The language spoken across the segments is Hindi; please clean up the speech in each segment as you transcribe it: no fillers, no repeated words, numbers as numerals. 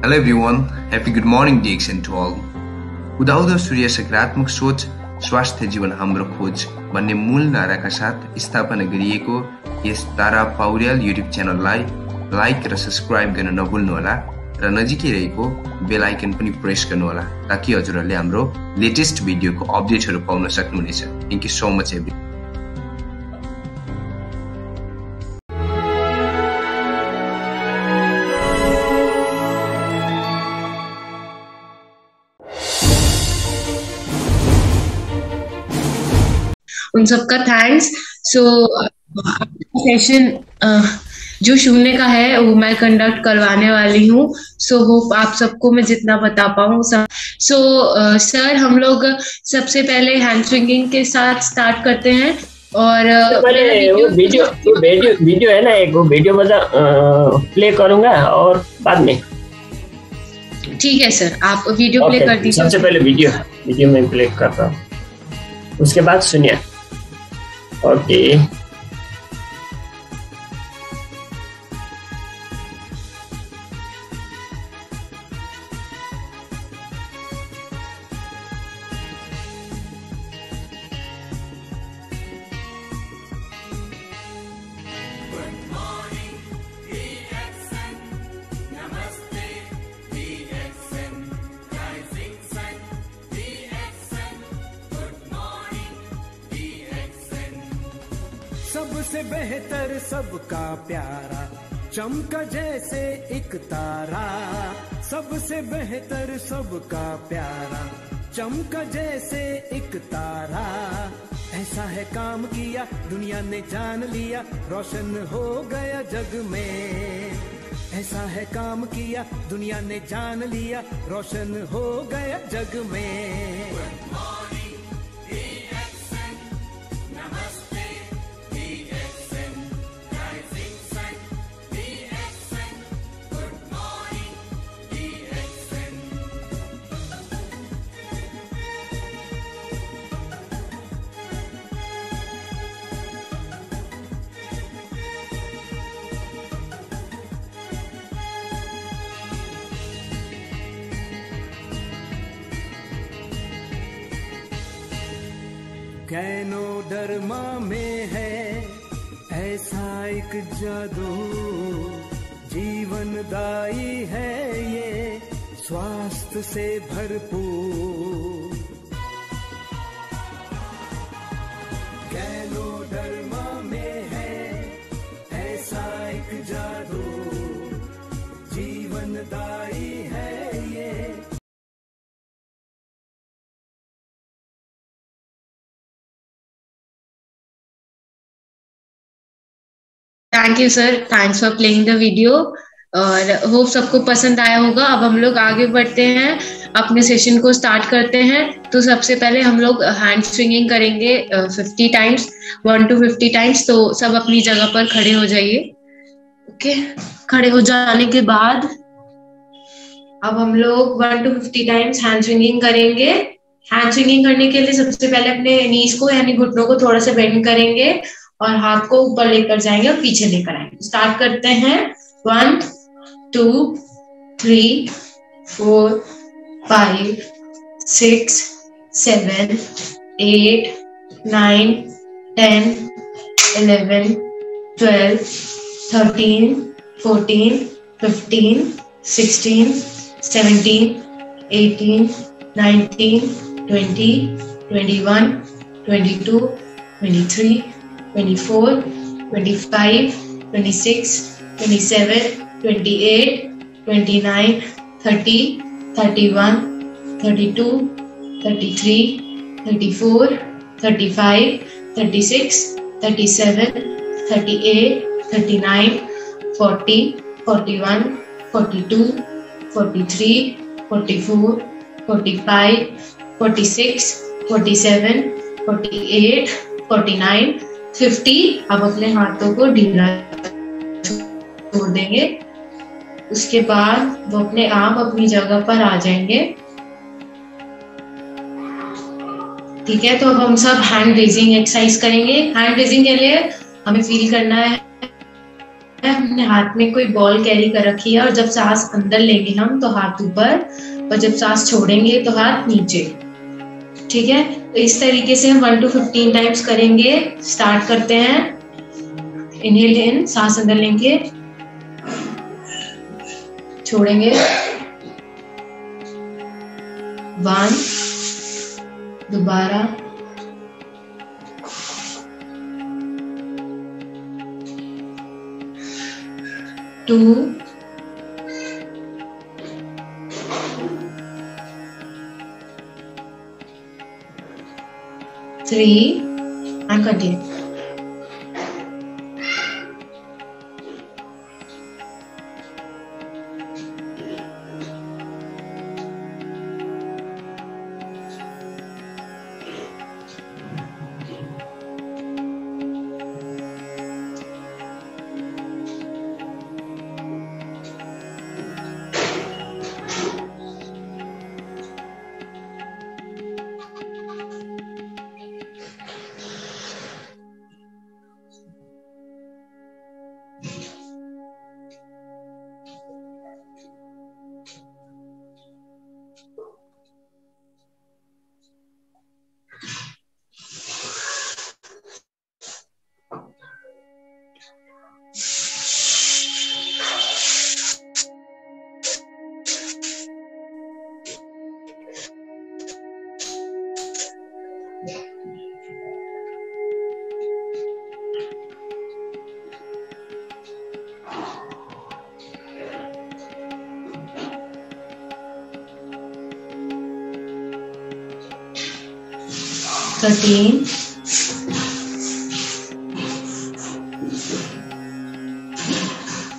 Hello everyone, happy good morning DXN to all. उदाउँदो सूर्य सकारात्मक सोच स्वास्थ्य जीवन हाम्रो खोज भन्ने मूल नाराका साथ स्थापना गरिएको यस तारा पौड्याल युट्युब च्यानललाई लाइक र सब्स्क्राइब गर्न नभुल्नुहोला र नजिकै रहेको बेल आइकन पनि प्रेस गर्नुहोला ताकि हजुरहरूले हाम्रो लेटेस्ट भिडियोको अपडेटहरू पाउन सक्नुहुनेछ। Thank you so much every. उन सबका थैंक्स। सो सेशन जो शून्य का है वो मैं कंडक्ट करवाने वाली हूँ। सो होप आप सबको मैं जितना बता पाऊँ। सो सर हम लोग सबसे पहले हैंड स्विंगिंग के साथ स्टार्ट करते हैं और वीडियो है ना, एक वो वीडियो बजा प्ले करूंगा और बाद में। ठीक है सर, आप वीडियो प्ले कर दीजिए। सबसे पहले वीडियो में प्ले करता हूँ, उसके बाद सुनिए। ओके सबसे बेहतर सबका प्यारा चमका जैसे एक तारा। सबसे बेहतर सबका प्यारा चमका जैसे एक तारा। ऐसा है काम किया दुनिया ने जान लिया, रोशन हो गया जग में। ऐसा है काम किया दुनिया ने जान लिया, रोशन हो गया जग में। कैनो डरमा में है ऐसा एक जादू, जीवनदायी है ये स्वास्थ्य से भरपूर। कैनो डरमा में है ऐसा एक जादू, जीवनदायी है ये। Thank you sir, thanks for playing the video और होप सबको पसंद आया होगा। अब हम लोग आगे बढ़ते हैं, अपने सेशन को स्टार्ट करते हैं। तो सबसे पहले हम लोग हैंड स्विंगिंग करेंगे 50 टाइम्स, 1 to 50 टाइम्स। तो सब अपनी जगह पर खड़े हो जाइए। ओके, खड़े हो जाने के बाद अब हम लोग 1 to 50 टाइम्स हैंड स्विंगिंग करेंगे। हैंड स्विंगिंग करने के लिए सबसे पहले अपने नीज को यानी घुटनों को थोड़ा सा बेंड करेंगे और हाथ को ऊपर लेकर जाएंगे और पीछे लेकर आएंगे। स्टार्ट करते हैं। 1 2 3 4 5 6 7 8 9 10 11 12 13 14 15 16 17 18 19 20 21 22 23 24 25 26 27 28 29 30 31 32 33 34 35 36 37 38 39 40 41 42 43 44 45 46 47 48 49 50। अब अपने हाथों को ढीला छोड़ देंगे। उसके बाद वो अपने आप अपनी जगह पर आ जाएंगे। ठीक है, तो अब हम सब हैंड रेजिंग एक्सरसाइज करेंगे। हैंड रेजिंग के लिए हमें फील करना है अपने हाथ में कोई बॉल कैरी कर रखी है और जब सांस अंदर लेंगे हम तो हाथ ऊपर और जब सांस छोड़ेंगे तो हाथ नीचे। ठीक है, तो इस तरीके से हम 1 to 15 टाइम्स करेंगे। स्टार्ट करते हैं। इनहेल इन, सांस अंदर लेंगे, छोड़ेंगे, 1, दोबारा, 2, 3 and continue. Thirteen,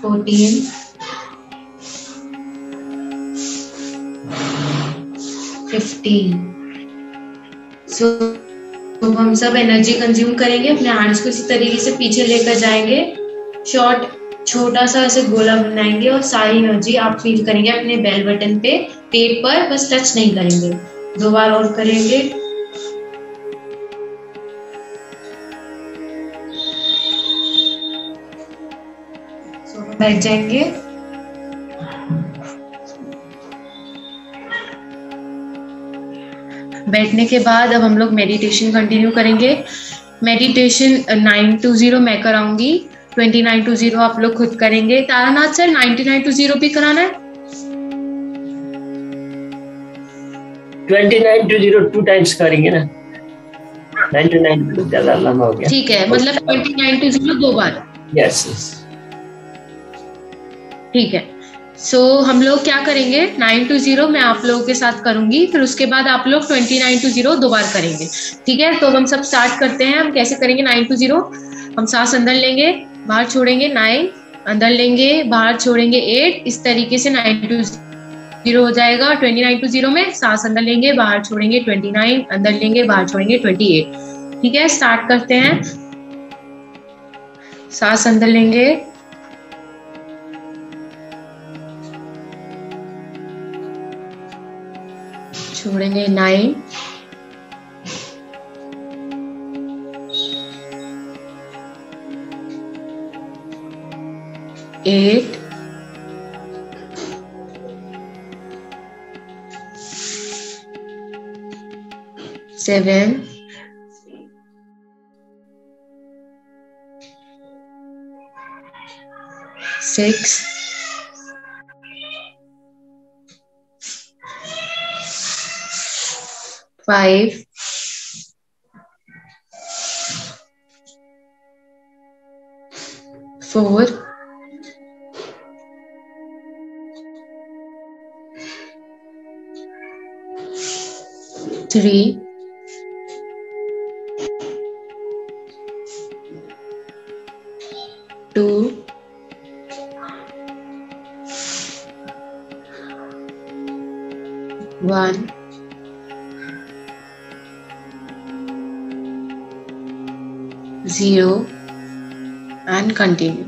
14, 15। सो हम सब एनर्जी कंज्यूम करेंगे। अपने हैंड्स को इसी तरीके से पीछे लेकर जाएंगे, छोटा सा ऐसे गोला बनाएंगे और सारी एनर्जी आप फील करेंगे अपने बेल बटन पे, पेट पर, बस टच नहीं करेंगे। 2 बार और करेंगे। बैठ जाएंगे। बैठने के बाद अब हम लोग मेडिटेशन कंटिन्यू करेंगे। मेडिटेशन 9 to 0 मैं कराऊंगी, 29 to 0 आप लोग खुद करेंगे। तारानाथ सर 99 to 0 भी कराना है? 29 to 0 2 टाइम्स करेंगे ना, 99 तो ज्यादा लंबा हो गया। ठीक है, मतलब 29 to 0 2 बार। यस, ठीक है। सो हम लोग क्या करेंगे, 9 to 0 मैं आप लोगों के साथ करूंगी, फिर उसके बाद आप लोग 29 to 0 2 बार करेंगे। ठीक है, तो हम सब स्टार्ट करते हैं। हम कैसे करेंगे 9 to 0? हम सांस अंदर लेंगे, बाहर छोड़ेंगे 9, अंदर लेंगे, बाहर छोड़ेंगे 8, इस तरीके से 9 to 0 हो जाएगा। 29 to 0 में सांस अंदर लेंगे, बाहर छोड़ेंगे 29, अंदर लेंगे, बाहर छोड़ेंगे 28। ठीक है, स्टार्ट करते हैं। सांस अंदर लेंगे, छोड़ेंगे 9, 8, 7, 6, 5, 4, 3, 2, 1, 0 and continue.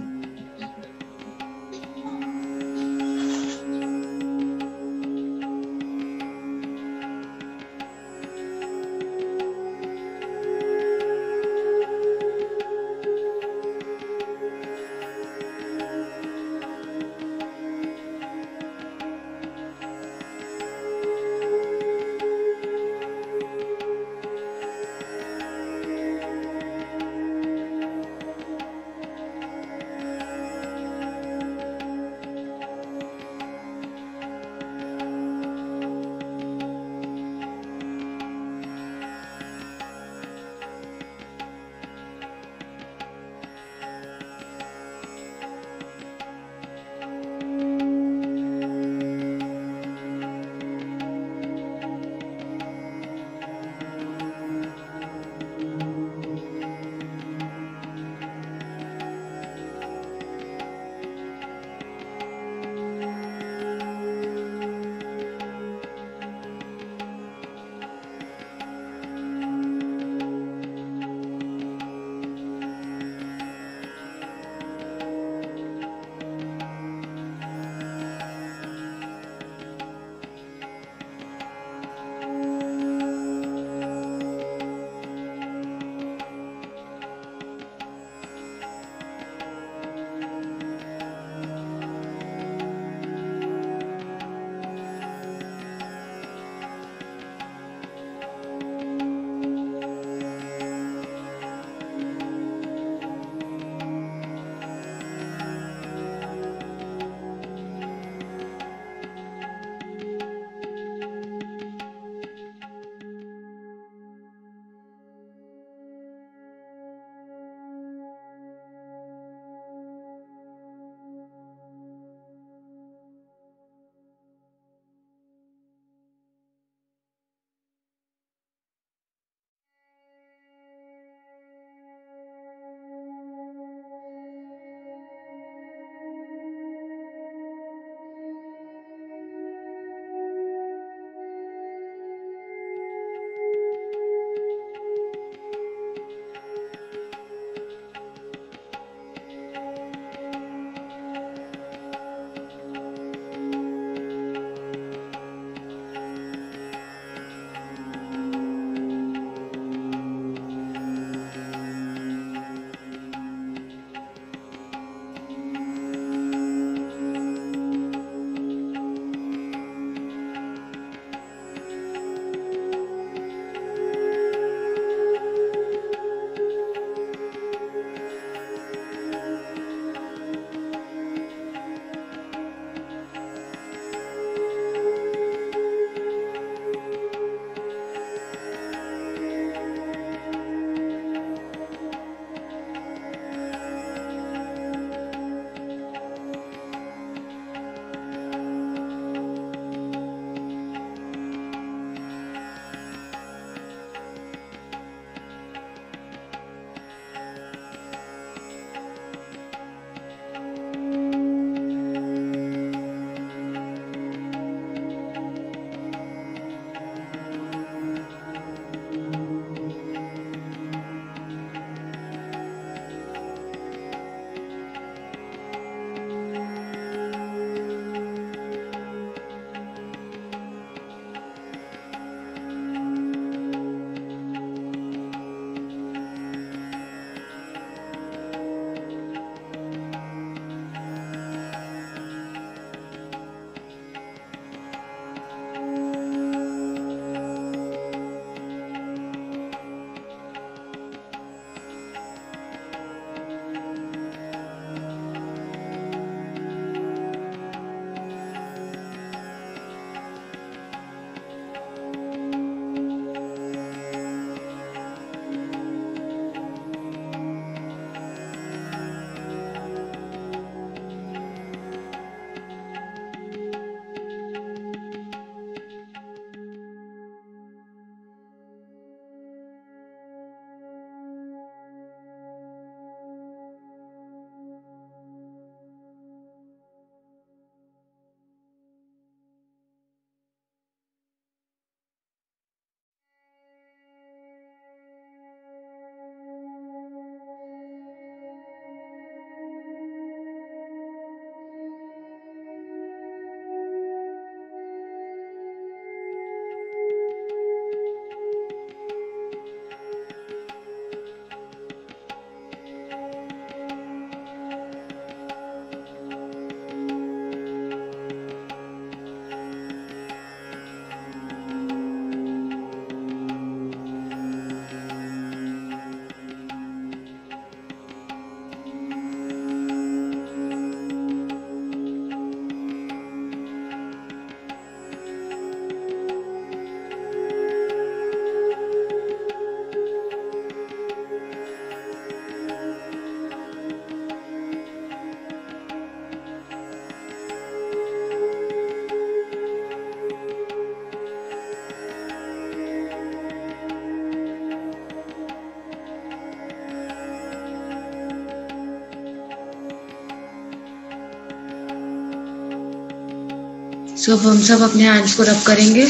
सो हम सब अपने हैंड्स को रब करेंगे,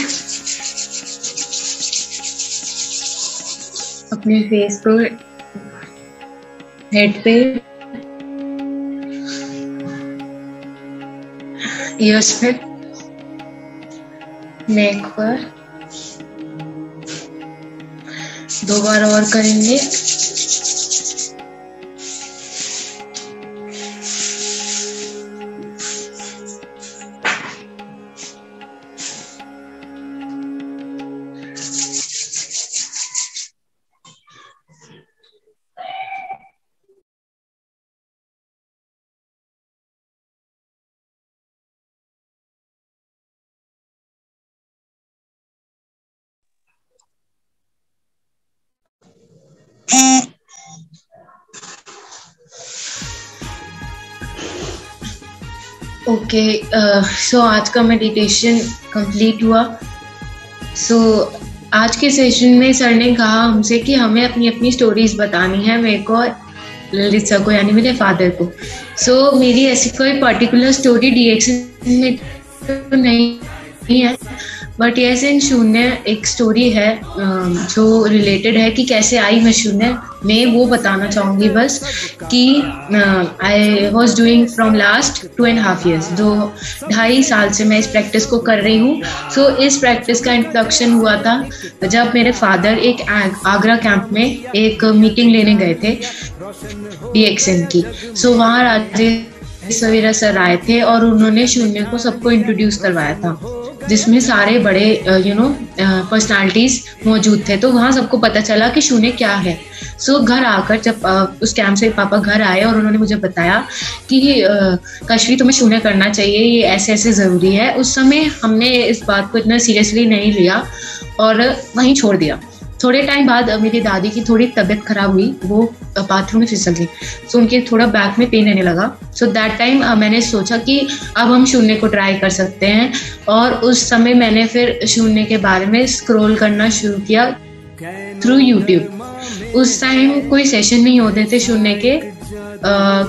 अपने फेस पे, हेड पे, ईयर्स पे, नेक पर 2 बार और करेंगे। ओके, सो आज का मेडिटेशन कंप्लीट हुआ। सो आज के सेशन में सर ने कहा हमसे कि हमें अपनी अपनी स्टोरीज बतानी है, मेरे को और ललित सर को, यानी मेरे फादर को। सो मेरी ऐसी कोई पर्टिकुलर स्टोरी डीएक्शन में तो नहीं है, बट यस इन शून्य एक स्टोरी है जो रिलेटेड है कि कैसे आई मैं शून्य में, वो बताना चाहूँगी बस। कि I was doing from last 2.5 years, 2.5 साल से मैं इस प्रैक्टिस को कर रही हूँ। सो इस प्रैक्टिस का इंट्रोडक्शन हुआ था जब मेरे फादर एक आगरा कैंप में एक मीटिंग लेने गए थे डीएक्शन की। सो वहाँ राजेश सवेरा सर आए थे और उन्होंने शून्य को सबको इंट्रोड्यूस करवाया था, जिसमें सारे बड़े पर्सनालिटीज मौजूद थे। तो वहाँ सबको पता चला कि शून्य क्या है। सो घर आकर जब उस कैंप से पापा घर आए और उन्होंने मुझे बताया कि कश्वी तुम्हें शून्य करना चाहिए, ये ऐसे ऐसे ज़रूरी है। उस समय हमने इस बात को इतना सीरियसली नहीं लिया और वहीं छोड़ दिया। थोड़े टाइम बाद मेरी दादी की थोड़ी तबीयत खराब हुई, वो बाथरूम में फिसल गई। सो उनके थोड़ा बैक में पेन आने लगा। सो दैट टाइम मैंने सोचा कि अब हम शून्य को ट्राई कर सकते हैं, और उस समय मैंने फिर शून्य के बारे में स्क्रॉल करना शुरू किया थ्रू यूट्यूब। उस टाइम कोई सेशन नहीं होते थे शून्य के,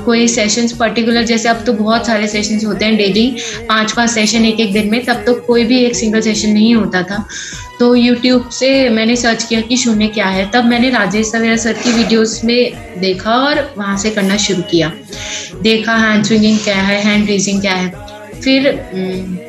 कोई सेशंस पर्टिकुलर, जैसे अब तो बहुत सारे सेशंस होते हैं डेली, 5-5 सेशन एक दिन में, तब तो कोई भी एक सिंगल सेशन नहीं होता था। तो यूट्यूब से मैंने सर्च किया कि शून्य क्या है। तब मैंने राजेश सवेरा सर की वीडियोस में देखा और वहाँ से करना शुरू किया। देखा हैंड स्विंगिंग क्या है, हैंड रेजिंग क्या है। फिर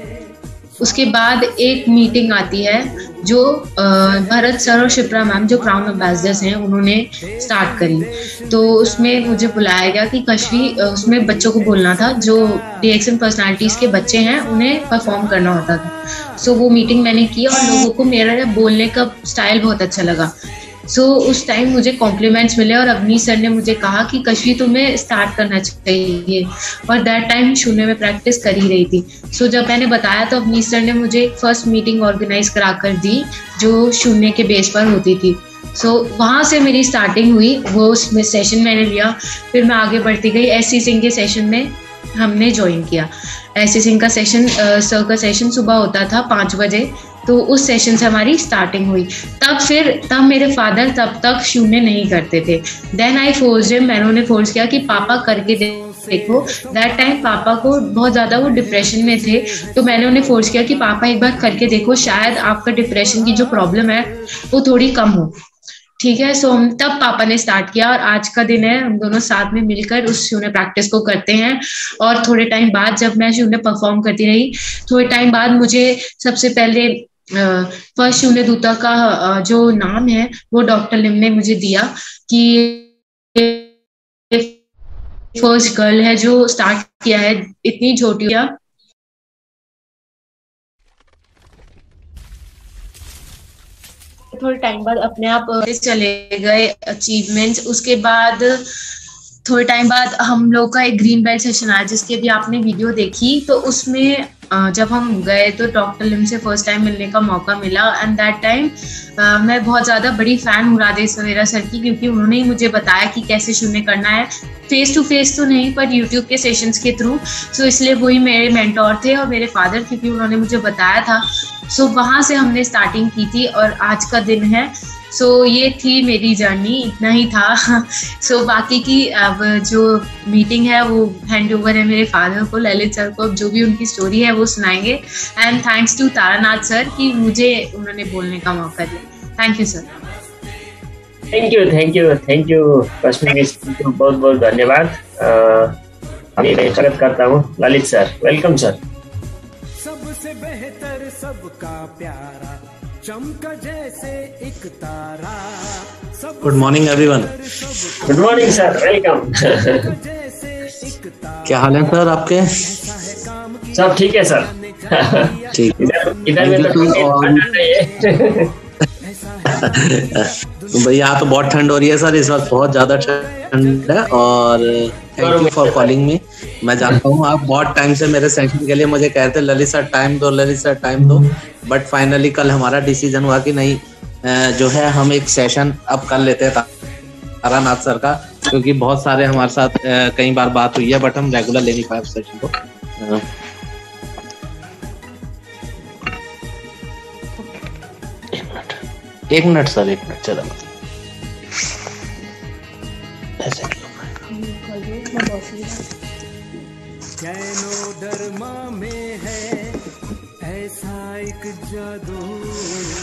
उसके बाद एक मीटिंग आती है जो भरत सर और शिप्रा मैम जो क्राउन एम्बेसडर्स हैं उन्होंने स्टार्ट करी। तो उसमें मुझे बुलाया गया कि कश्वी, उसमें बच्चों को बोलना था, जो डीएक्शन पर्सनालिटीज़ के बच्चे हैं उन्हें परफॉर्म करना होता था। सो वो मीटिंग मैंने की और लोगों को मेरा बोलने का स्टाइल बहुत अच्छा लगा। सो उस टाइम मुझे कॉम्प्लीमेंट्स मिले और अवनीश सर ने मुझे कहा कि कश्वी तुम्हें स्टार्ट करना चाहिए, और दैट टाइम शून्य में प्रैक्टिस कर ही रही थी। सो जब मैंने बताया तो अवनीश सर ने मुझे फर्स्ट मीटिंग ऑर्गेनाइज करा कर दी जो शून्य के बेस पर होती थी। सो वहाँ से मेरी स्टार्टिंग हुई, वो उसमें सेशन मैंने लिया। फिर मैं आगे बढ़ती गई, एससी सिंह के सेशन में हमने ज्वाइन किया। एससी सिंह का सेशन, सर का सेशन सुबह होता था 5 बजे, तो उस सेशन से हमारी स्टार्टिंग हुई। तब मेरे फादर तब तक शून्य नहीं करते थे। देन आई फोर्स्ड हिम, मैंने उन्हें फोर्स किया कि पापा करके देखो। दैट टाइम पापा को बहुत ज़्यादा वो डिप्रेशन में थे, तो मैंने उन्हें फोर्स किया कि पापा एक बार करके देखो, शायद आपका डिप्रेशन की जो प्रॉब्लम है वो थोड़ी कम हो। ठीक है। सो तब पापा ने स्टार्ट किया और आज का दिन है, हम दोनों साथ में मिलकर उस शून्य प्रैक्टिस को करते हैं। और थोड़े टाइम बाद जब मैं शून्य परफॉर्म करती रही, थोड़े टाइम बाद मुझे सबसे पहले फर्स्ट शून्य दूता का जो नाम है वो डॉक्टर लिम ने मुझे दिया कि फर्स्ट गर्ल है जो स्टार्ट किया है इतनी छोटी। थोड़े टाइम बाद अपने आप चले गए अचीवमेंट्स। उसके बाद थोड़े टाइम बाद हम लोग का एक ग्रीन बेल्ट सेशन आया जिसके भी आपने वीडियो देखी। तो उसमें जब हम गए तो डॉक्टर लिम से फर्स्ट टाइम मिलने का मौका मिला। एंड दैट टाइम मैं बहुत ज़्यादा बड़ी फ़ैन हूँ राजेश सवेरा सर की, क्योंकि उन्होंने ही मुझे बताया कि कैसे शून्य करना है, फेस टू फेस तो नहीं पर यूट्यूब के सेशंस के थ्रू। सो इसलिए वही मेरे मेंटोर थे और मेरे फादर, क्योंकि उन्होंने मुझे बताया था। सो वहाँ से हमने स्टार्टिंग की थी और आज का दिन है सो ये थी मेरी जर्नी, इतना ही था। सो बाकी की अब जो मीटिंग है वो हैंड ओवर है मेरे फादर को, ललित सर को। अब जो भी उनकी स्टोरी है वो सुनाएंगे। And thanks to Taranath sir कि मुझे उन्होंने बोलने का मौका दिया। Thank you sir. Thank you Kashmiri, बहुत बहुत धन्यवाद। अभी मैं स्वागत करता हूँ ललित सर। Welcome sir. सबसे बेहतर सबका प्यारा, चमका जैसे एक तारा। Good morning everyone. Good morning sir, welcome. क्या हाल है सर आपके? सब ठीक है सर। ठीक। इधर में तो भाई यहाँ तो बहुत ठंड हो रही है सर, इस वक्त बहुत ज्यादा ठंड है। और thank you for calling me. मैं जानता हूँ आप बहुत टाइम से मेरे सेशन के लिए मुझे कहते हैं ललित सर टाइम दो, ललित सर टाइम दो, बट फाइनली कल हमारा डिसीजन हुआ कि नहीं, जो है हम एक सेशन अब कर लेते हैं तारानाथ सर का, क्योंकि बहुत सारे हमारे साथ कई बार बात हुई है बट हम रेगुलर ले नहीं पाए सेशन को। एक मिनट सर, एक मिनट चलो। ऐसे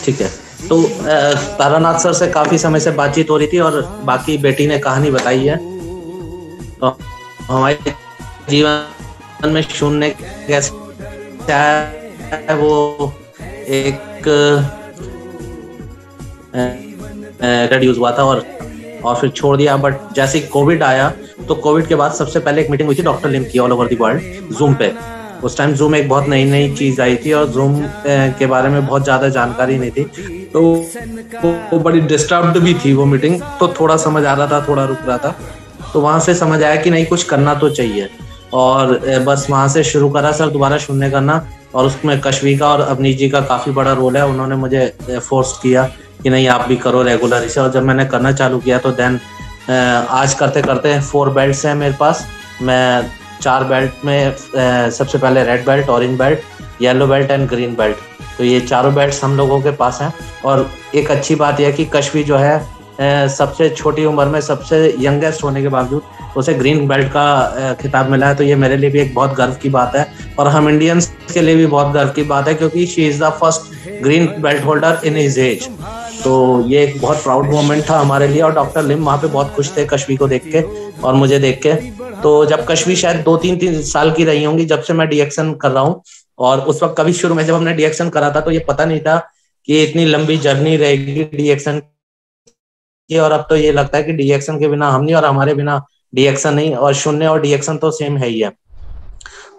ठीक है। तो तारानाथ सर से काफी समय से बातचीत हो रही थी और बाकी बेटी ने कहानी बताई है। तो हमारे जीवन में शून्य कैसे आया, वो एक रिड्यूस हुआ था और फिर छोड़ दिया। बट जैसे कोविड आया तो कोविड के बाद सबसे पहले एक मीटिंग हुई थी डॉक्टर लिम की all over the world zoom पे। उस टाइम जूम एक बहुत नई चीज आई थी और जूम के बारे में बहुत ज्यादा जानकारी नहीं थी, तो बड़ी डिस्टर्ब्ड भी थी वो मीटिंग। तो थोड़ा समझ आ रहा था, थोड़ा रुक रहा था। तो वहां से समझ आया कि नहीं, कुछ करना तो चाहिए। और बस वहां से शुरू करा सर दोबारा शून्य करना। और उसमें कश्वी का और अवनीश जी का काफी बड़ा रोल है। उन्होंने मुझे फोर्स किया कि नहीं आप भी करो रेगुलर इसे। और जब मैंने करना चालू किया तो देन आज करते करते 4 बेल्ट्स हैं मेरे पास। मैं 4 बेल्ट में सबसे पहले red belt, orange belt, yellow belt and green belt, तो ये चारों बेल्ट्स हम लोगों के पास हैं। और एक अच्छी बात यह कि कश्वी जो है सबसे छोटी उम्र में सबसे यंगेस्ट होने के बावजूद उसे ग्रीन बेल्ट का खिताब मिला है। तो ये मेरे लिए भी एक बहुत गर्व की बात है और हम इंडियंस के लिए भी बहुत गर्व की बात है, क्योंकि she is the first green belt holder in his age. तो ये एक बहुत प्राउड मोमेंट था हमारे लिए। और डॉक्टर लिम वहाँ पे बहुत खुश थे कश्वी को देख के और मुझे देख के। तो जब कश्वी शायद 2-3 साल की रही होंगी जब से मैं डीएक्शन कर रहा हूँ, और उस वक्त कभी शुरू में जब हमने डीएक्शन करा था तो ये पता नहीं था कि इतनी लंबी जर्नी रहेगी डीएक्शन की। और अब तो ये लगता है कि डीएक्शन के बिना हम नहीं और हमारे बिना डीएक्शन नहीं, और शून्य और डीएक्शन तो सेम है ही है।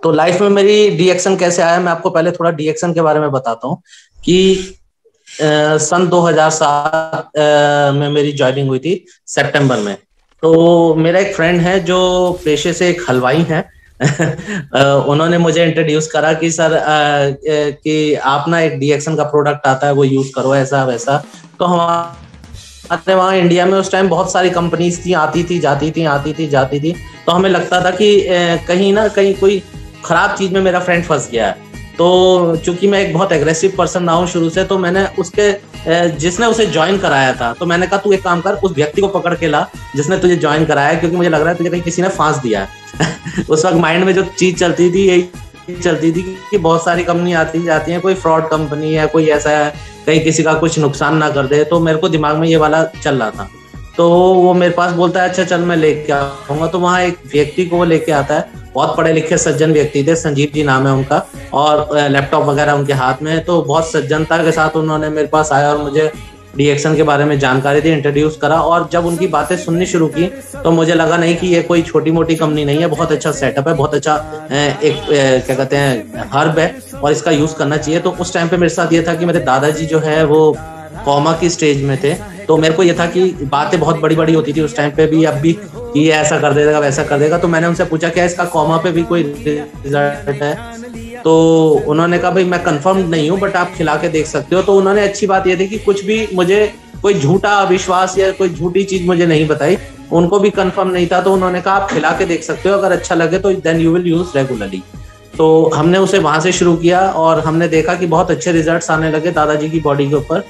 तो लाइफ में मेरी डीएक्शन कैसे आया, मैं आपको पहले थोड़ा डीएक्शन के बारे में बताता हूँ कि सन 2007 में मेरी ज्वाइनिंग हुई थी सितंबर में। तो मेरा एक फ्रेंड है जो पेशे से एक हलवाई है। उन्होंने मुझे इंट्रोड्यूस करा कि सर कि आप ना एक डीएक्शन का प्रोडक्ट आता है वो यूज करो, ऐसा वैसा। तो हमारे वहाँ इंडिया में उस टाइम बहुत सारी कंपनीज थी, आती थी जाती थी। तो हमें लगता था कि कहीं ना कहीं कोई खराब चीज में मेरा फ्रेंड फंस गया है। तो चूंकि मैं एक बहुत एग्रेसिव पर्सन रहा हूँ शुरू से, तो मैंने उसके जिसने उसे ज्वाइन कराया था, तो मैंने कहा तू एक काम कर, उस व्यक्ति को पकड़ के ला जिसने तुझे ज्वाइन कराया, क्योंकि मुझे लग रहा है तुझे कहीं किसी ने फांस दिया है। उस वक्त माइंड में जो चीज चलती थी यही चलती थी कि बहुत सारी कंपनी आती जाती है, कोई फ्रॉड कंपनी है, कोई ऐसा है कहीं किसी का कुछ नुकसान ना कर दे। तो मेरे को दिमाग में ये वाला चल रहा था। तो वो मेरे पास बोलता है अच्छा चल मैं लेके आऊंगा। तो वहाँ एक व्यक्ति को वो लेके आता है, बहुत पढ़े लिखे सज्जन व्यक्ति थे, संजीव जी नाम है उनका, और लैपटॉप वगैरह उनके हाथ में। तो बहुत सज्जनता के साथ उन्होंने मेरे पास आया और मुझे डीएक्शन के बारे में जानकारी दी, इंट्रोड्यूस करा। और जब उनकी बातें सुननी शुरू की तो मुझे लगा नहीं कि ये कोई छोटी मोटी कंपनी नहीं है, बहुत अच्छा सेटअप है, बहुत अच्छा एक क्या कहते हैं हर्ब है और इसका यूज करना चाहिए। तो उस टाइम पे मेरे साथ ये था कि मेरे दादाजी जो है वो कॉमा की स्टेज में थे। तो मेरे को ये था कि बातें बहुत बड़ी बड़ी होती थी उस टाइम पे भी, अब भी कि ये ऐसा कर देगा वैसा कर देगा। तो मैंने उनसे पूछा क्या इसका कॉमा पे भी कोई रिजल्ट है? तो उन्होंने कहा भाई मैं कंफर्म नहीं हूँ बट आप खिला के देख सकते हो। तो उन्होंने अच्छी बात ये थी कि कुछ भी मुझे कोई झूठा विश्वास या कोई झूठी चीज मुझे नहीं बताई, उनको भी कंफर्म नहीं था। तो उन्होंने कहा आप खिला के देख सकते हो, अगर अच्छा लगे तो then you will use regularly. तो हमने उसे वहां से शुरू किया और हमने देखा कि बहुत अच्छे रिजल्ट्स आने लगे दादाजी की बॉडी के ऊपर।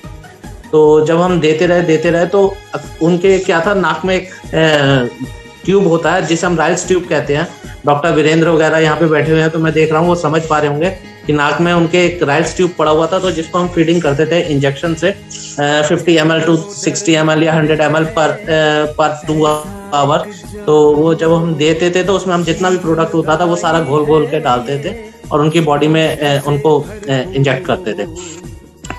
तो जब हम देते रहे तो उनके क्या था, नाक में एक ट्यूब होता है जिसे हम राइल्स ट्यूब कहते हैं। डॉक्टर वीरेंद्र वगैरह यहाँ पे बैठे हुए हैं तो मैं देख रहा हूँ वो समझ पा रहे होंगे कि नाक में उनके एक राइल्स ट्यूब पड़ा हुआ था, तो जिसको हम फीडिंग करते थे इंजेक्शन से 50 ml to 60 ml या 100 ml पर 2 आवर। तो वो जब हम देते थे तो उसमें हम जितना भी प्रोडक्ट होता था वो सारा घोल के डालते थे और उनकी बॉडी में उनको इंजेक्ट करते थे।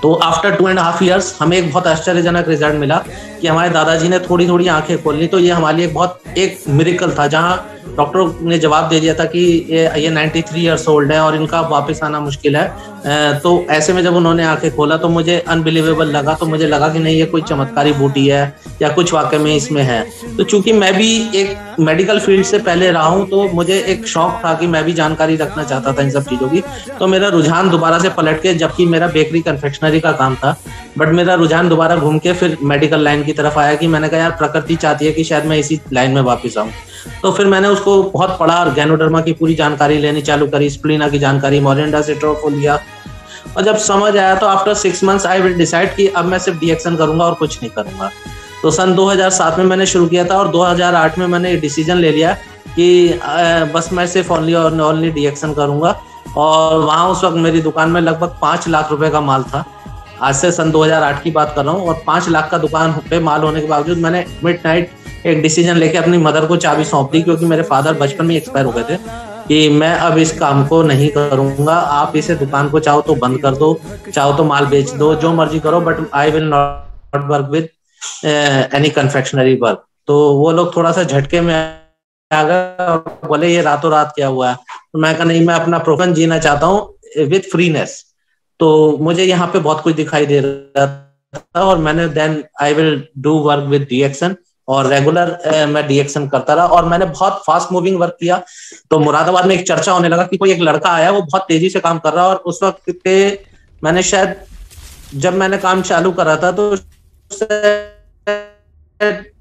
तो आफ्टर 2.5 years हमें एक बहुत आश्चर्यजनक रिजल्ट मिला कि हमारे दादाजी ने थोड़ी आंखें खोल ली। तो ये हमारे लिए बहुत एक मिरेकल था, जहां डॉक्टरों ने जवाब दे दिया था कि ये 93 years old है और इनका वापस आना मुश्किल है। तो ऐसे में जब उन्होंने आंखें खोला तो मुझे अनबिलीवेबल लगा। तो मुझे लगा कि नहीं, ये कोई चमत्कारी बूटी है या कुछ वाकई में इसमें है। तो चूंकि मैं भी एक मेडिकल फील्ड से पहले रहा हूँ तो मुझे एक शौक था कि मैं भी जानकारी रखना चाहता था इन सब चीजों की। तो मेरा रुझान दोबारा से पलट के, जबकि मेरा बेकरी कन्फेक्शनरी का काम था, बट मेरा रुझान दोबारा घूम के फिर मेडिकल लाइन की तरफ आया कि मैंने कहा यार प्रकृति चाहती है कि शायद मैं इसी लाइन में वापस आऊँ। तो फिर मैंने उसको बहुत पढ़ा और गैनोडर्मा की पूरी जानकारी लेनी चालू करी, स्प्लीना की जानकारी, मोरिंडा सिट्रोफोलिया। और जब समझ आया तो after 6 months I will decide कि अब मैं सिर्फ डीएक्शन करूंगा और कुछ नहीं करूंगा। तो सन 2007 में मैंने शुरू किया था और 2008 में मैंने डिसीजन ले लिया कि बस मैं सिर्फ ओनली डीएक्शन करूंगा। और वहाँ उस वक्त मेरी दुकान में लगभग 5 लाख रुपए का माल था। आज से सन 2008 की बात कर रहा हूँ। और 5 लाख का दुकान पे माल होने के बावजूद मैंने मिडनाइट एक डिसीजन लेके अपनी मदर को चाबी सौंप दी, क्योंकि मेरे फादर बचपन में एक्सपायर हो गए थे, कि मैं अब इस काम को नहीं करूंगा। आप इसे दुकान को चाहो तो बंद कर दो, चाहो तो माल बेच दो, जो मर्जी करो, but I will not work with any confectionery work. तो वो लोग थोड़ा सा झटके में आ गए और बोले ये रातों रात क्या हुआ है। तो मैं कहा नहीं, मैं अपना प्रोफेशन जीना चाहता हूँ विद फ्रीनेस। तो मुझे यहाँ पे बहुत कुछ दिखाई दे रहा था और मैंने then I will do work with D action और रेगुलर मैं डीएक्शन करता रहा। और मैंने बहुत फास्ट मूविंग वर्क किया। तो मुरादाबाद में एक चर्चा होने लगा कि कोई एक लड़का आया, वो बहुत तेजी से काम कर रहा है। और उस वक्त पे मैंने शायद जब मैंने काम चालू करा था तो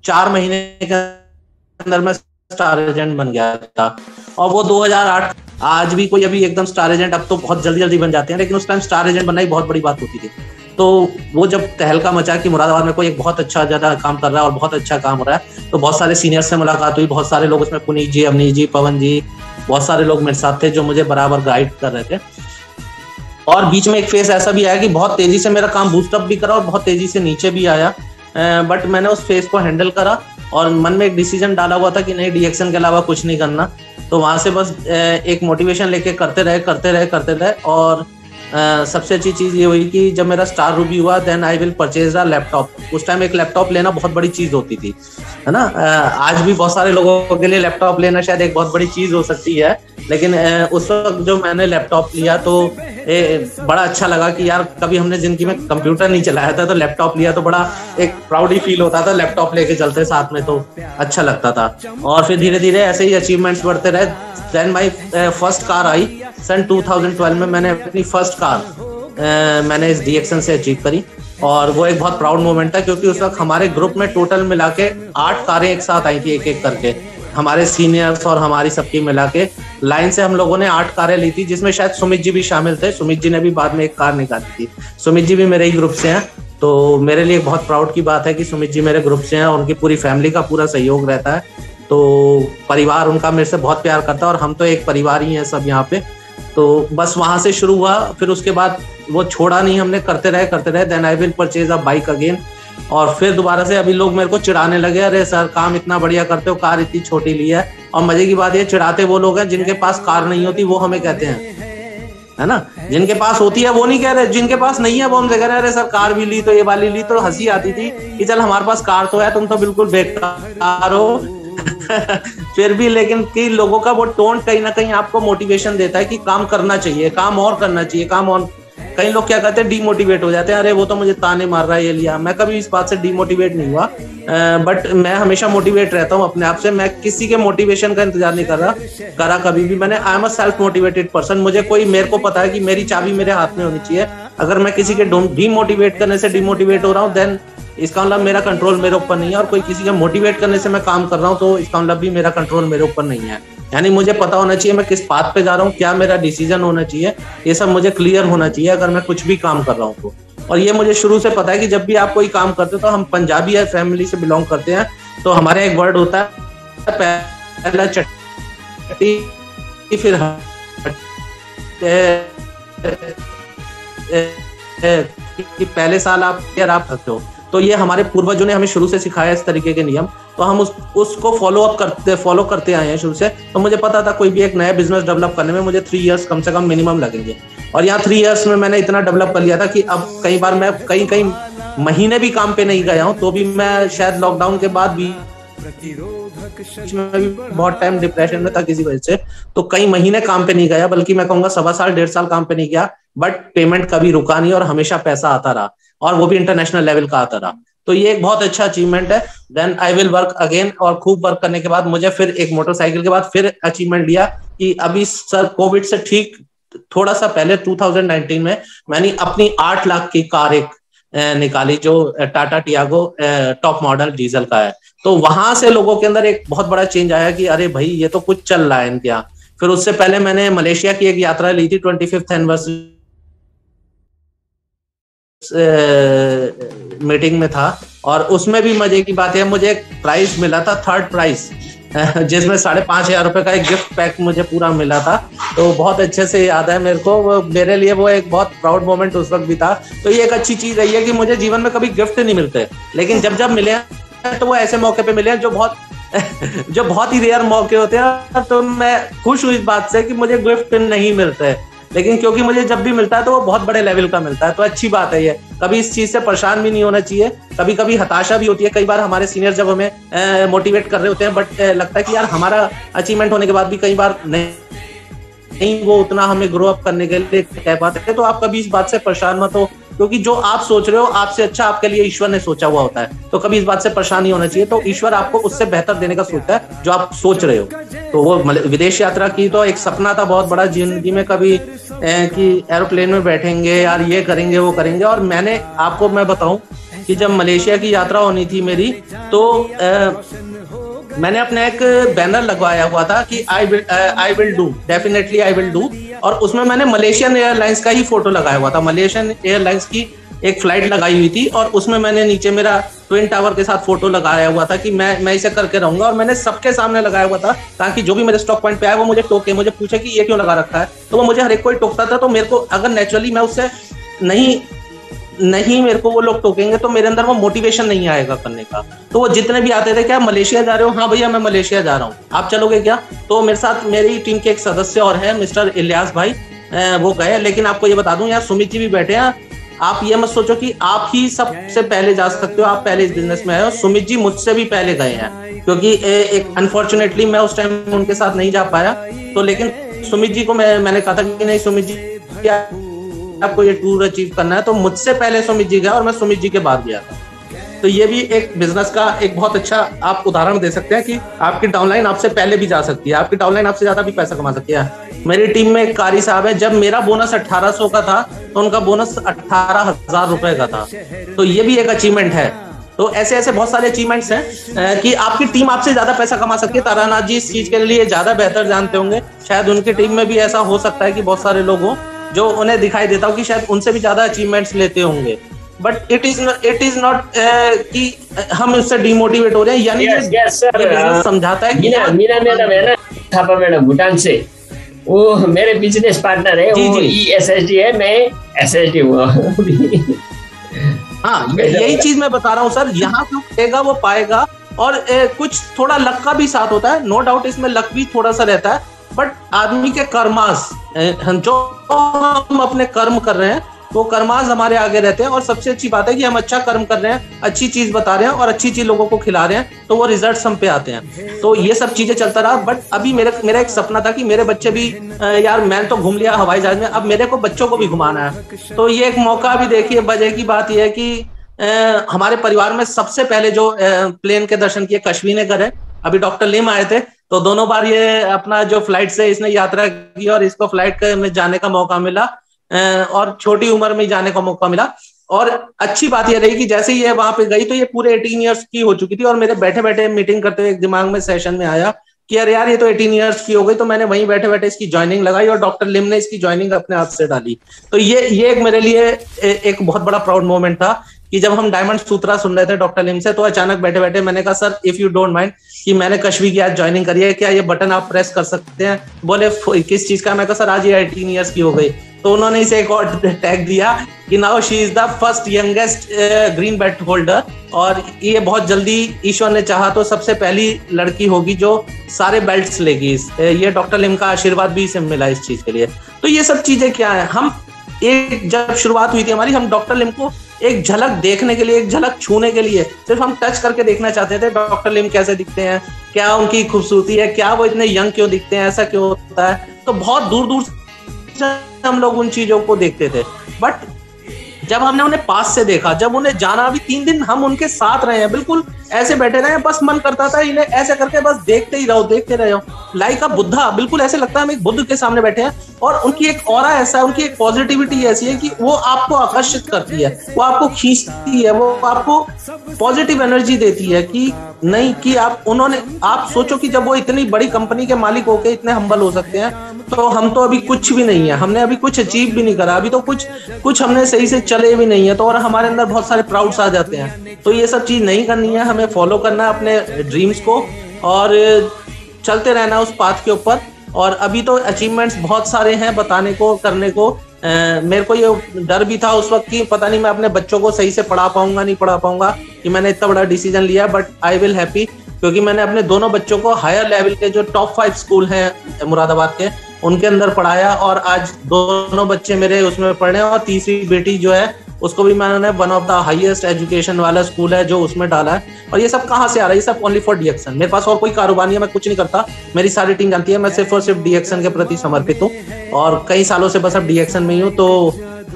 4 महीने के अंदर मैं स्टार एजेंट बन गया था। और वो 2008, आज भी कोई अभी एकदम स्टार एजेंट अब तो बहुत जल्दी बन जाते हैं, लेकिन उस टाइम स्टार एजेंट बनना ही बहुत बड़ी बात होती थी। तो वो जब तहलका मचा कि मुरादाबाद में कोई एक बहुत अच्छा ज्यादा काम कर रहा है और बहुत अच्छा काम हो रहा है, तो बहुत सारे सीनियर से मुलाकात हुई। बहुत सारे लोग उसमें, पुनीत जी, अवनीश जी, पवन जी, बहुत सारे लोग मेरे साथ थे जो मुझे बराबर गाइड कर रहे थे। और बीच में एक फेज ऐसा भी आया कि बहुत तेजी से मेरा काम बूस्टअप भी करा और बहुत तेजी से नीचे भी आया। बट मैंने उस फेज को हैंडल करा और मन में एक डिसीजन डाला हुआ था कि नहीं, डीएक्शन के अलावा कुछ नहीं करना। तो वहां से बस एक मोटिवेशन लेके करते रहे। और सबसे अच्छी चीज ये हुई कि जब मेरा स्टार रूबी हुआ, then I will purchase a laptop. उस टाइम एक लैपटॉप लेना बहुत बड़ी चीज होती थी, है ना। आज भी बहुत सारे लोगों के लिए लैपटॉप लेना शायद एक बहुत बड़ी चीज हो सकती है, लेकिन उस वक्त जो मैंने लैपटॉप लिया तो बड़ा अच्छा लगा कि यार कभी हमने जिंदगी में कंप्यूटर नहीं चलाया था, तो लैपटॉप लिया तो बड़ा एक प्राउड ही फील होता था। लैपटॉप लेके चलते साथ में तो अच्छा लगता था। और फिर धीरे धीरे ऐसे ही अचीवमेंट्स बढ़ते रहे। देन माई फर्स्ट कार आई सन 2012 में। मैंने अपनी फर्स्ट कार मैंने इस डीएक्शन से अचीव करी और वो एक बहुत प्राउड मोमेंट था, क्योंकि उस वक्त हमारे ग्रुप में टोटल मिला के 8 कारें एक साथ आई थी, एक करके। हमारे सीनियर्स और हमारी सबकी मिला के लाइन से हम लोगों ने 8 कारें ली थी, जिसमें शायद सुमित जी भी शामिल थे। सुमित जी ने भी बाद में एक कार निकाली थी। सुमित जी भी मेरे ही ग्रुप से हैं, तो मेरे लिए बहुत प्राउड की बात है कि सुमित जी मेरे ग्रुप से हैं और उनकी पूरी फैमिली का पूरा सहयोग रहता है। तो परिवार उनका मेरे से बहुत प्यार करता है और हम तो एक परिवार ही हैं सब यहाँ पे। तो बस वहां से शुरू हुआ। फिर उसके बाद वो छोड़ा नहीं, हमने करते रहे। Then I will purchase a bike again. और फिर दोबारा से अभी लोग मेरे को चिढ़ाने लगे, अरे सर काम इतना बढ़िया करते हो, कार इतनी छोटी ली है। और मजे की बात ये, चिढ़ाते वो लोग हैं जिनके पास कार नहीं होती, वो हमें कहते हैं, है ना। जिनके पास होती है वो नहीं कह रहे, जिनके पास नहीं है वो हमसे कह रहे हैं अरे सर कार भी ली तो ये वाली ली। तो हंसी आती थी कि चल हमारे पास कार तो है, तुम तो बिल्कुल बेकार हो। फिर भी लेकिन कि लोगों का वो टोन कहीं ना कहीं आपको मोटिवेशन देता है कि काम करना चाहिए, काम और करना चाहिए, काम और। कई लोग क्या कहते हैं, डीमोटिवेट हो जाते हैं, अरे वो तो मुझे ताने मार रहा है ये लिया। मैं कभी इस बात से डीमोटिवेट नहीं हुआ, बट मैं हमेशा मोटिवेट रहता हूँ अपने आप से। मैं किसी के मोटिवेशन का इंतजार नहीं करा कभी भी मैंने। I am a self motivated person. मेरे को पता है कि मेरी चाबी मेरे हाथ में होनी चाहिए। अगर मैं किसी के डीमोटिवेट करने से डीमोटिवेट हो रहा हूँ, देन इसका मतलब मेरा कंट्रोल मेरे ऊपर नहीं है। और कोई किसी के मोटिवेट करने से मैं काम कर रहा हूँ, तो इसका मतलब भी मेरा कंट्रोल मेरे ऊपर नहीं है। यानी मुझे पता होना चाहिए मैं किस पाथ पे जा रहा हूँ, क्या मेरा डिसीजन होना चाहिए, ये सब मुझे क्लियर होना चाहिए अगर मैं कुछ भी काम कर रहा हूँ तो। और ये मुझे शुरू से पता है कि जब भी आप कोई काम करते हो, तो हम पंजाबी है फैमिली से बिलोंग करते हैं, तो हमारे एक वर्ड होता है पहला चट्टी फिर कि पहले साल आप करते हो। तो ये हमारे पूर्वजों ने हमें शुरू से सिखाया इस तरीके के नियम, तो हम उसको फॉलो करते आए हैं शुरू से। तो मुझे पता था कोई भी एक नया बिजनेस डेवलप करने में मुझे 3 इयर्स कम से कम मिनिमम लगेंगे, और यहाँ 3 इयर्स में मैंने इतना डेवलप कर लिया था कि अब कई बार मैं कई महीने भी काम पे नहीं गया हूँ, तो भी मैं शायद लॉकडाउन के बाद भी बहुत टाइम डिप्रेशन में था किसी वजह से, तो कई महीने काम पे नहीं गया, बल्कि मैं कहूंगा 1.25 साल 1.5 साल काम पे नहीं गया, बट पेमेंट कभी रुका नहीं और हमेशा पैसा आता रहा, और वो भी इंटरनेशनल लेवल का आता रहा। तो ये एक बहुत अच्छा अचीवमेंट है। Then I will work again, और खूब वर्क करने के बाद मुझे फिर एक मोटरसाइकिल के बाद फिर अचीवमेंट लिया कि अभी सर कोविड से ठीक थोड़ा सा पहले 2019 में मैंने अपनी 8 लाख की कार एक निकाली, जो Tata Tiago top model diesel का है। तो वहां से लोगों के अंदर एक बहुत बड़ा चेंज आया कि अरे भाई ये तो कुछ चल रहा है इनके यहाँ। फिर उससे पहले मैंने मलेशिया की एक यात्रा ली थी 25th एनिवर्सरी मीटिंग में था, और उसमें भी मजे की बात है मुझे एक प्राइज मिला था, 3rd प्राइज, जिसमें 5,500 रुपए का एक गिफ्ट पैक मुझे पूरा मिला था। तो बहुत अच्छे से याद है मेरे को, मेरे लिए वो एक बहुत प्राउड मोमेंट उस वक्त भी था। तो ये एक अच्छी चीज रही है कि मुझे जीवन में कभी गिफ्ट नहीं मिलते, लेकिन जब मिले तो वो ऐसे मौके पे मिले जो बहुत ही रेयर मौके होते हैं। तो मैं खुश हूँ इस बात से कि मुझे गिफ्ट नहीं मिलते, लेकिन क्योंकि मुझे जब भी मिलता है तो वो बहुत बड़े लेवल का मिलता है, तो अच्छी बात है ये। कभी इस चीज से परेशान भी नहीं होना चाहिए, कभी कभी हताशा भी होती है। कई बार हमारे सीनियर जब हमें मोटिवेट कर रहे होते हैं, बट लगता है कि यार हमारा अचीवमेंट होने के बाद भी कई बार नहीं वो उतना हमें ग्रो अप करने के लिए कह पाते हैं। तो आप कभी इस बात से परेशान मत हो, क्योंकि जो आप सोच रहे हो आपसे अच्छा आपके लिए ईश्वर ने सोचा हुआ होता है। तो कभी इस बात से परेशान नहीं होना चाहिए, तो ईश्वर आपको उससे बेहतर देने का सोचता है जो आप सोच रहे हो। तो वो विदेश यात्रा की तो एक सपना था बहुत बड़ा जिंदगी में, कभी कि एरोप्लेन में बैठेंगे यार, ये करेंगे वो करेंगे। और मैंने आपको मैं बताऊं कि जब मलेशिया की यात्रा होनी थी मेरी, तो मैंने अपने एक बैनर लगवाया हुआ था कि आई will do, definitely I will do, और उसमें मैंने मलेशियन एयरलाइंस का ही फोटो लगाया हुआ था। मलेशियन एयरलाइंस की एक फ्लाइट लगाई हुई थी, और उसमें मैंने नीचे मेरा ट्विन टावर के साथ फोटो लगाया हुआ था कि मैं इसे करके रहूंगा, और मैंने सबके सामने लगाया हुआ था ताकि जो भी मेरे स्टॉक पॉइंट पे आए वो मुझे टोके, मुझे पूछे कि ये क्यों लगा रखा है। तो वो मुझे हर एक कोई टोकता था, तो मेरे को अगर नेचुरली मैं उससे नहीं मेरे को वो लोग टोकेंगे तो मेरे अंदर वो मोटिवेशन नहीं आएगा करने का। तो वो जितने भी आते थे, क्या मलेशिया जा रहे हो? हाँ भैया मैं मलेशिया जा रहा हूँ, आप चलोगे क्या? तो मेरे साथ मेरी टीम के एक सदस्य और है मिस्टर इलियास भाई, वो गए। लेकिन आपको ये बता दूं, यहाँ सुमित जी भी बैठे हैं, आप ये मत सोचो कि आप ही सबसे पहले जा सकते हो, आप पहले इस बिजनेस में आए हो। सुमित जी मुझसे भी पहले गए हैं, क्योंकि एक अनफॉर्चुनेटली मैं उस टाइम उनके साथ नहीं जा पाया। तो लेकिन सुमित जी को मैंने कहा था कि नहीं सुमित जी आपको ये टूर अचीव करना है, तो मुझसे पहले सुमित जी गया और मैं सुमित जी के बाद गया था। तो ये भी एक बिजनेस का एक बहुत अच्छा आप उदाहरण दे सकते हैं कि आपकी डाउनलाइन आपसे पहले भी जा सकती है, आपकी डाउनलाइन आपसे ज्यादा भी पैसा कमा सकती है। मेरी टीम में एक कारी साहब है, जब मेरा बोनस 1800 का था तो उनका बोनस 18,000 रुपए का था। तो ये भी एक अचीवमेंट है। तो ऐसे बहुत सारे अचीवमेंट्स हैं कि आपकी टीम आपसे ज्यादा पैसा कमा सकती है। तारानाथ जी इस चीज के लिए ज्यादा बेहतर जानते होंगे, शायद उनकी टीम में भी ऐसा हो सकता है कि बहुत सारे लोग हों जो उन्हें दिखाई देता हो कि शायद उनसे भी ज्यादा अचीवमेंट्स लेते होंगे। बट इट इज नॉट कि हम उससे डिमोटिवेट हो रहे हैं, यानी समझाता है कि मीरा मैडम है ना, थापा मैडम भूटान से, वो मेरे बिजनेस पार्टनर है, वो ESSD है, मैं SSD हुआ। हाँ यही चीज मैं बता रहा हूँ सर, यहाँ जो पाएगा वो पाएगा, और कुछ थोड़ा लक का भी साथ होता है, नो डाउट इसमें लक भी थोड़ा सा रहता है। बट आदमी के कर्मास, जो हम अपने कर्म कर रहे हैं वो कर्मास हमारे आगे रहते हैं। और सबसे अच्छी बात है कि हम अच्छा कर्म कर रहे हैं, अच्छी चीज बता रहे हैं और अच्छी चीज लोगों को खिला रहे हैं, तो वो रिजल्ट्स हम पे आते हैं। तो ये सब चीजें चलता रहा। बट अभी मेरा एक सपना था कि मेरे बच्चे भी, यार मैं तो घूम लिया हवाई जहाज में, अब मेरे को बच्चों को भी घुमाना है। तो ये एक मौका भी देखिए, वजह की बात यह है कि हमारे परिवार में सबसे पहले जो प्लेन के दर्शन किए कश्मीर ने करे। अभी डॉक्टर लिम आए थे, तो दोनों बार ये अपना जो फ्लाइट से इसने यात्रा की और इसको फ्लाइट में जाने का मौका मिला, और छोटी उम्र में जाने का मौका मिला। और अच्छी बात यह रही कि जैसे ही ये वहां पे गई तो ये पूरे 18 इयर्स की हो चुकी थी, और मेरे बैठे बैठे मीटिंग करते हुए एक दिमाग में सेशन में आया कि अरे यार ये तो 18 ईयर्स की हो गई, तो मैंने वहीं बैठे बैठे इसकी ज्वाइनिंग लगाई और डॉक्टर लिम ने इसकी ज्वाइनिंग अपने हाथ से डाली। तो ये एक मेरे लिए एक बहुत बड़ा प्राउड मोमेंट था कि जब हम डायमंड सूत्रा सुन रहे थे डॉक्टर लिम से, तो अचानक बैठे बैठे मैंने कहा sir if you don't mind कि मैंने कश्वी की आज ज्वाइनिंग करी है, क्या ये बटन आप प्रेस कर सकते हैं? बोले किस चीज का? मैं कहा सर आज ये 18 ईयर्स की हो गई। तो उन्होंने इसे एक और टैग दिया कि now she is the first youngest green belt holder, और ये बहुत जल्दी ईश्वर ने चाहा तो सबसे पहली लड़की होगी जो सारे बेल्ट्स लेगी। ये डॉक्टर लिम का आशीर्वाद भी इसे मिला इस चीज के लिए। तो ये सब चीजें क्या है, हम एक जब शुरुआत हुई थी हमारी, हम डॉक्टर लिम को एक झलक देखने के लिए, एक झलक छूने के लिए सिर्फ हम टच करके देखना चाहते थे डॉक्टर लिम कैसे दिखते हैं, क्या उनकी खूबसूरती है, क्या वो इतने यंग क्यों दिखते हैं, ऐसा क्यों होता है। तो बहुत दूर दूर से हम लोग उन चीजों को देखते थे। बट जब हमने उन्हें पास से देखा, जब उन्हें जाना, अभी 3 दिन हम उनके साथ रहे हैं, बिल्कुल ऐसे बैठे रहे, बस मन करता था इन्हें ऐसे करके बस देखते ही रहो, देखते रहो। लाइक अ बुद्धा, बिल्कुल ऐसे लगता है हम एक बुद्ध के सामने बैठे हैं, और उनकी एक ऑरा ऐसा है, उनकी एक पॉजिटिविटी ऐसी है कि वो आपको आकर्षित करती है, वो आपको खींचती है, वो आपको पॉजिटिव एनर्जी देती है कि नहीं कि आप सोचो कि जब वो इतनी बड़ी कंपनी के मालिक होके इतने हम्बल हो सकते हैं, तो हम तो अभी कुछ भी नहीं है, हमने अभी कुछ अचीव भी नहीं करा, अभी तो कुछ हमने सही से चले भी नहीं है, तो और हमारे अंदर बहुत सारे प्राउड्स आ जाते हैं। तो ये सब चीज नहीं करनी है, हमें फॉलो करना है अपने ड्रीम्स को और चलते रहना उस पाथ के ऊपर। और अभी तो अचीवमेंट्स बहुत सारे हैं बताने को, करने को। मेरे को ये डर भी था उस वक्त कि पता नहीं मैं अपने बच्चों को सही से पढ़ा पाऊंगा, नहीं पढ़ा पाऊंगा, कि मैंने इतना बड़ा डिसीजन लिया। बट आई विल हैप्पी, क्योंकि मैंने अपने दोनों बच्चों को हायर लेवल के जो टॉप 5 स्कूल हैं मुरादाबाद के, उनके अंदर पढ़ाया, और आज दोनों बच्चे मेरे उसमें पढ़े हैं, और तीसरी बेटी जो है उसको भी मैंने one of the highest education वाला स्कूल है जो उसमें डाला है। और ये सब कहाँ से आ रहा है? ये सब ओनली फॉर डीएक्शन। मेरे पास और कोई कारोबार नहीं है, मैं कुछ नहीं करता, मेरी सारी टीम जानती है, मैं सिर्फ और सिर्फ डीएक्शन के प्रति समर्पित हूँ, और कई सालों से बस अब डीएक्शन में ही हूँ। तो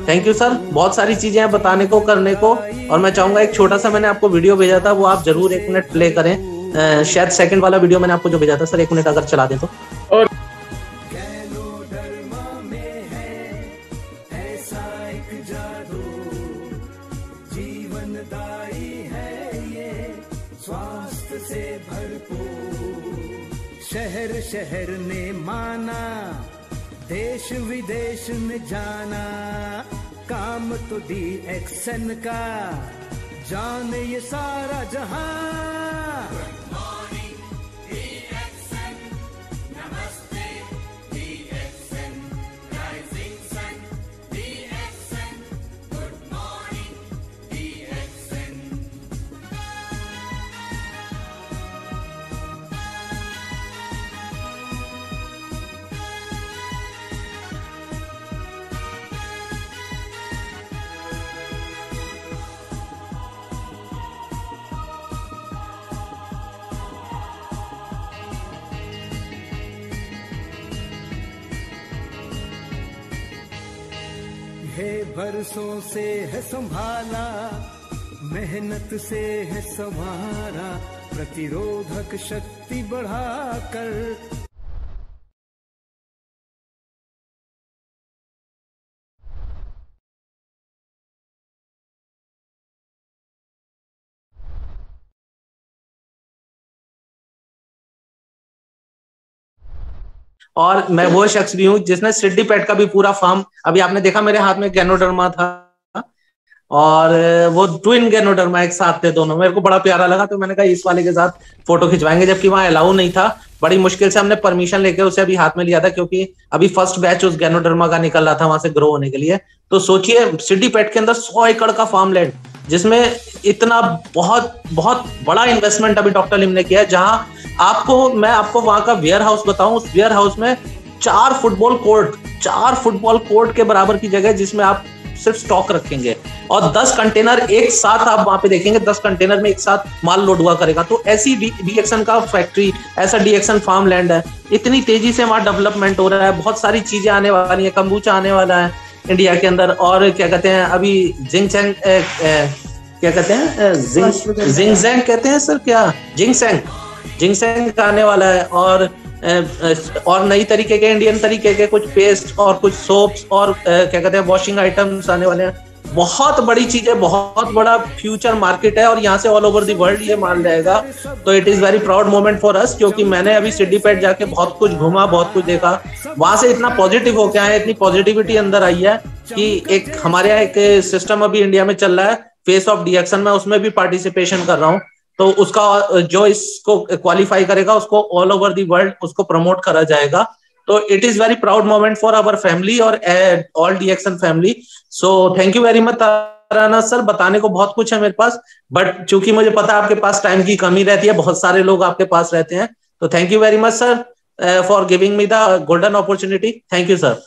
थैंक यू सर, बहुत सारी चीजें हैं बताने को, करने को। और मैं चाहूंगा एक छोटा सा मैंने आपको वीडियो भेजा था, वो आप जरूर 1 मिनट प्ले करें। शायद सेकंड वाला वीडियो मैंने आपको जो भेजा था सर, 1 मिनट अगर चला दें तो। और शहर शहर ने माना, देश विदेश में जाना, काम तो डीएक्सन का जाने ये सारा जहां। बरसों से है संभाला, मेहनत से है संवारा, प्रतिरोधक शक्ति बढ़ाकर। और मैं वो शख्स भी हूँ जिसने सिड्डी पेट का भी पूरा फार्म, अभी आपने देखा मेरे हाथ में गैनोडर्मा था, और वो ट्विन गैनोडर्मा एक साथ थे दोनों, मेरे को बड़ा प्यारा लगा, तो मैंने कहा इस वाले के साथ फोटो खिंचवाएंगे, जबकि वहां अलाउ नहीं था। बड़ी मुश्किल से हमने परमिशन लेके उसे अभी हाथ में लिया था, क्योंकि अभी फर्स्ट बैच उस गैनोडर्मा का निकल रहा था वहां से ग्रो होने के लिए। तो सोचिए सिड्डी पेट के अंदर 100 एकड़ का फार्म लैंड, जिसमें इतना बहुत बहुत बड़ा इन्वेस्टमेंट अभी डॉक्टर लिम ने किया है, जहां मैं आपको वहां का वेयर हाउस बताऊं, उस वेयर हाउस में 4 फुटबॉल कोर्ट के बराबर की जगह, जिसमें आप सिर्फ स्टॉक रखेंगे, और 10 कंटेनर एक साथ आप वहां पे देखेंगे, 10 कंटेनर में एक साथ माल लोड हुआ करेगा। तो ऐसी डीएक्शन का फैक्ट्री, ऐसा डीएक्शन फार्म लैंड है, इतनी तेजी से वहां डेवलपमेंट हो रहा है, बहुत सारी चीजें आने वाली है, कंबूचा आने वाला है इंडिया के अंदर, और क्या कहते हैं अभी जिंगचैंग, क्या कहते हैं जिंगजैंग कहते हैं सर, क्या जिंगसैंग आने वाला है, और नई तरीके के इंडियन तरीके के कुछ पेस्ट और कुछ सोप्स और क्या कहते हैं वॉशिंग आइटम्स आने वाले हैं। बहुत बड़ी चीज है, बहुत बड़ा फ्यूचर मार्केट है और यहाँ से ऑल ओवर द वर्ल्ड ये मान जाएगा। तो it is very proud moment for us, क्योंकि मैंने अभी सिड्डीपेट जाके बहुत कुछ घूमा, बहुत कुछ देखा, वहां से इतना पॉजिटिव होके आया, इतनी पॉजिटिविटी अंदर आई है कि एक हमारे यहाँ एक सिस्टम अभी इंडिया में चल रहा है फेस ऑफ डीएक्शन, में उसमें भी पार्टिसिपेशन कर रहा हूँ। तो उसका जो इसको क्वालिफाई करेगा उसको ऑल ओवर द वर्ल्ड उसको प्रमोट करा जाएगा। तो it is very proud moment for our family और all D action family. So thank you very much Taranath sir, बताने को बहुत कुछ है मेरे पास, बट चूंकि मुझे पता है आपके पास टाइम की कमी रहती है, बहुत सारे लोग आपके पास रहते हैं, तो thank you very much sir for giving me the golden opportunity. Thank you sir.